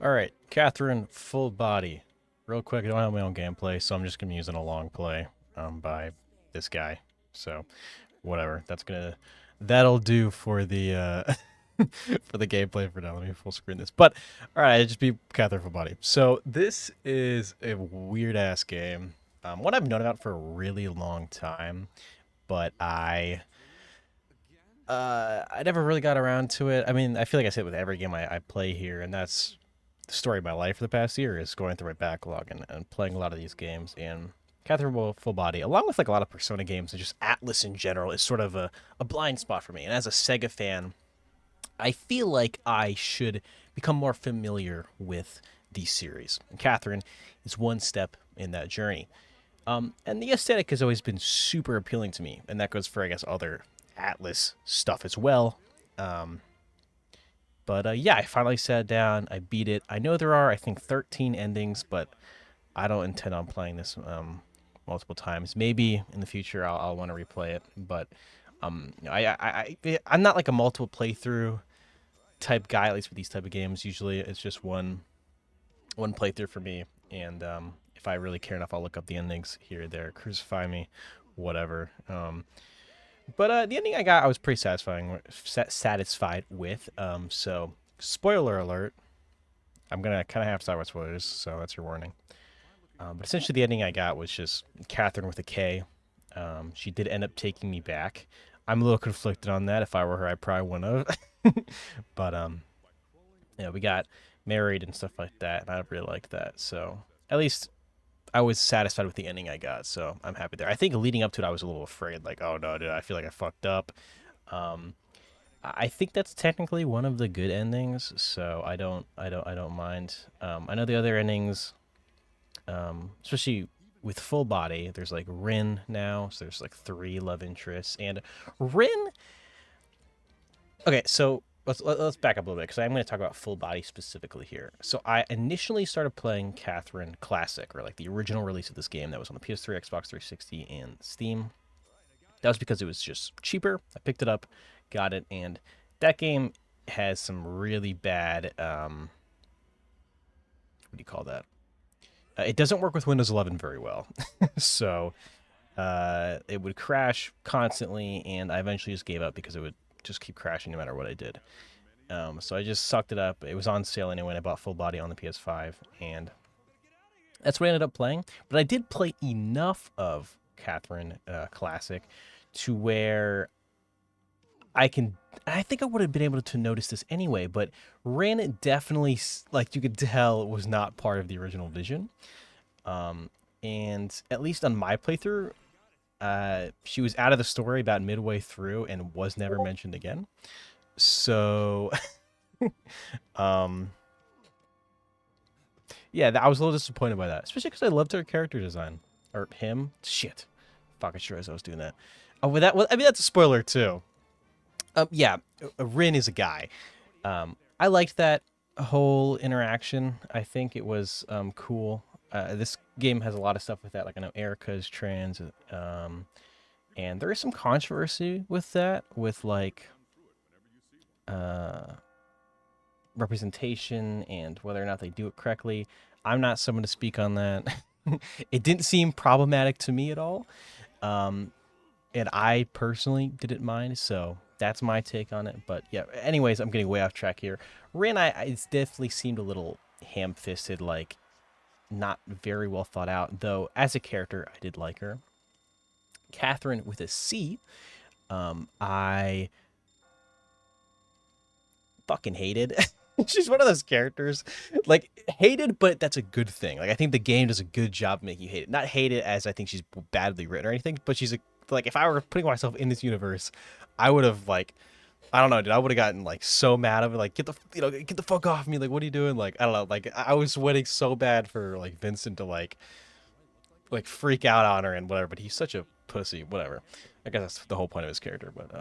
All right, Catherine, full body. Real quick, I don't have my own gameplay, so I'm just gonna be using a long play by this guy. So whatever, that'll do for the for the gameplay for now. Let me full screen this. But all right, just be Catherine full body. So this is a weird ass game. One I've known about for a really long time, but I never really got around to it. I mean, I feel like I said with every game I play here, and that's the story of my life for the past year is going through my backlog and playing a lot of these games. And Catherine Full Body, along with like a lot of Persona games and just Atlas in general, is sort of a blind spot for me. And as a Sega fan, I feel like I should become more familiar with these series. And Catherine is one step in that journey. And the aesthetic has always been super appealing to me, and that goes for, I guess, other Atlas stuff as well. Um, but yeah, I finally sat down. I beat it. I know there are, I think, 13 endings, but I don't intend on playing this multiple times. Maybe in the future I'll want to replay it, but I'm not like a multiple playthrough type guy. At least with these type of games, usually it's just one playthrough for me. And if I really care enough, I'll look up the endings here or there. Crucify me, whatever. But the ending I got, I was pretty satisfied with. So spoiler alert. I'm gonna kind of have to start with spoilers, so that's your warning. But essentially, the ending I got was just Catherine with a K. She did end up taking me back. I'm a little conflicted on that. If I were her, I probably wouldn't have. But yeah, we got married and stuff like that, and I really liked that. So at least I was satisfied with the ending I got. So I'm happy there. I think leading up to it, I was a little afraid, like, oh no, dude, I feel like I fucked up. Um, I think that's technically one of the good endings, so I don't mind. I know the other endings, especially with full body, there's like Rin now, so there's like three love interests, and Rin. Okay, so let's back up a little bit because I'm going to talk about full body specifically here. So I initially started playing Catherine Classic, or like the original release of this game that was on the PS3, Xbox 360, and Steam. That was because it was just cheaper. I picked it up, got it, and that game has some really bad. What do you call that? It doesn't work with Windows 11 very well, so it would crash constantly, and I eventually just gave up because it would just keep crashing no matter what I did. So I just sucked it up. It was on sale anyway, and I bought full body on the PS5, and that's what I ended up playing. But I did play enough of Catherine Classic to where I can. I think I would have been able to notice this anyway, but Ran definitely, like you could tell, was not part of the original vision. And at least on my playthrough, she was out of the story about midway through and was never mentioned again. So, um, yeah, I was a little disappointed by that, especially because I loved her character design or him. Shit, fuck, I sure as I was doing that. Oh, with that, well, I mean that's a spoiler too. Yeah, Rin is a guy. I liked that whole interaction. I think it was cool. This game has a lot of stuff with that. Like I know Erica is trans, and there is some controversy with that, with like uh, representation and whether or not they do it correctly. I'm not someone to speak on that. It didn't seem problematic to me at all. Um, and I personally didn't mind, so that's my take on it. But yeah, anyways, I'm getting way off track here. Rin, it definitely seemed a little ham-fisted, like not very well thought out. Though as a character, I did like her. Catherine with a C, I fucking hated. She's one of those characters, like hated, but that's a good thing. Like I think the game does a good job making you hate it. Not hate it as I think she's badly written or anything, but she's a like if I were putting myself in this universe, I would have like I don't know, dude. I would have gotten like so mad of it, like get the fuck off me. Like what are you doing? Like I don't know. Like I was waiting so bad for like Vincent to like freak out on her and whatever. But he's such a pussy. Whatever. I guess that's the whole point of his character. But.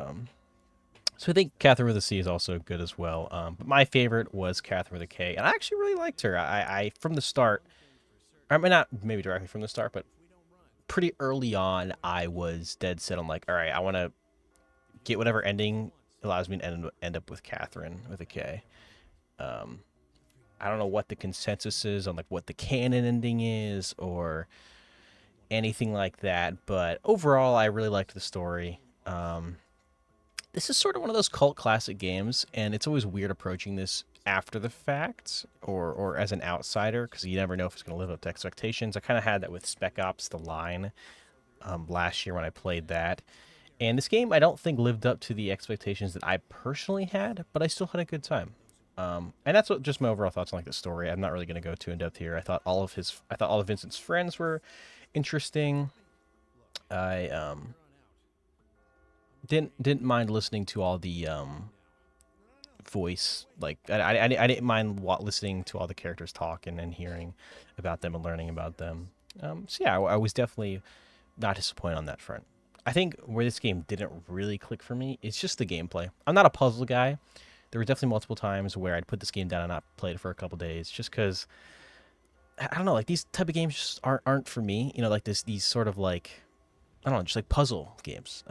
So I think Catherine with a C is also good as well. But my favorite was Catherine with a K, and I actually really liked her. I from the start, I mean not maybe directly from the start, but pretty early on, I was dead set on like, all right, I want to get whatever ending allows me to end up with Catherine with a K. Um, I don't know what the consensus is on like what the canon ending is or anything like that, but overall, I really liked the story. This is sort of one of those cult classic games, and it's always weird approaching this after the fact or as an outsider because you never know if it's going to live up to expectations. I kind of had that with Spec Ops: The Line last year when I played that. And this game, I don't think lived up to the expectations that I personally had, but I still had a good time. And that's what just my overall thoughts on like the story. I'm not really going to go too in depth here. I thought all of Vincent's friends were interesting. I didn't mind listening to all the voice, like I didn't mind listening to all the characters talk and hearing about them and learning about them. So yeah, I was definitely not disappointed on that front. I think where this game didn't really click for me is just the gameplay. I'm not a puzzle guy. There were definitely multiple times where I'd put this game down and not play it for a couple days, just because I don't know, like these type of games just aren't for me. You know, like these sort of like I don't know, just like puzzle games.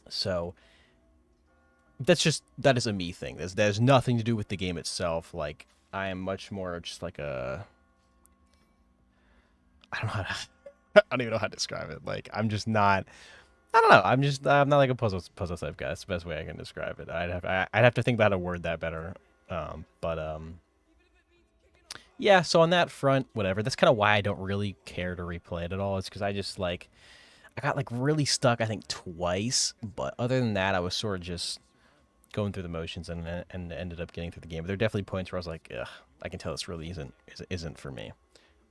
So that is a me thing. That has nothing to do with the game itself. Like I am much more just like a I don't know how to, I don't even know how to describe it. Like I'm just not. I don't know. I'm not like a puzzle type guy. That's the best way I can describe it. I'd have to think about how to word that better. But yeah. So on that front, whatever. That's kind of why I don't really care to replay it at all. It's because I just like I got like really stuck. I think twice. But other than that, I was sort of just going through the motions and ended up getting through the game. But there are definitely points where I was like, ugh, I can tell this really isn't for me.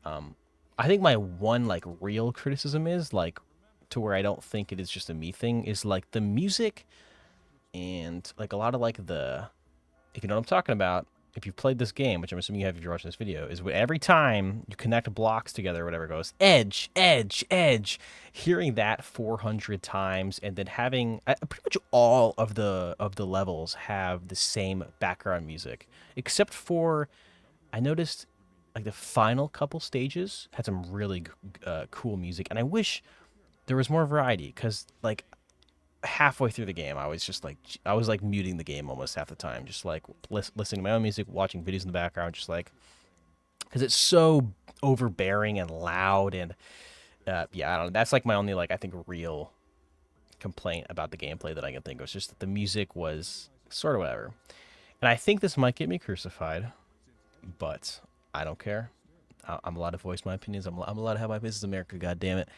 Um, I think my one like real criticism is like to where I don't think it is just a me thing is like the music and like a lot of like the if you know what I'm talking about, if you've played this game, which I'm assuming you have if you're watching this video, is every time you connect blocks together or whatever it goes, edge, edge, edge. Hearing that 400 times and then having pretty much all of the levels have the same background music, except for I noticed like the final couple stages had some really cool music, and I wish there was more variety because like halfway through the game, I was like muting the game almost half the time, just like listening to my own music, watching videos in the background, just like because it's so overbearing and loud and yeah, I don't know. That's like my only like I think real complaint about the gameplay that I can think of. It's just that the music was sort of whatever, and I think this might get me crucified, but I don't care. I'm allowed to voice my opinions. I'm allowed to have my opinions. This is America, God damn it.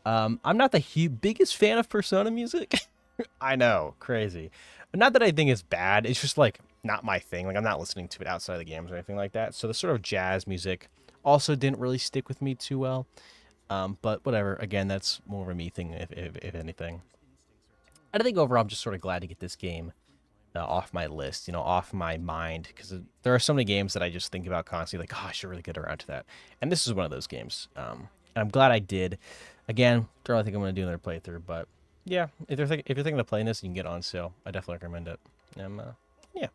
I'm not the biggest fan of Persona music. I know, crazy. Not that I think it's bad. It's just like not my thing. Like I'm not listening to it outside of the games or anything like that. So the sort of jazz music also didn't really stick with me too well. But whatever. Again, that's more of a me thing, if anything. I think overall, I'm just sort of glad to get this game off my list, you know, off my mind, because there are so many games that I just think about constantly, like, oh, I should really get around to that. And this is one of those games. And I'm glad I did. Again, don't really think I'm going to do another playthrough, but yeah, if you're thinking of playing this, you can get it on sale. I definitely recommend it. Yeah.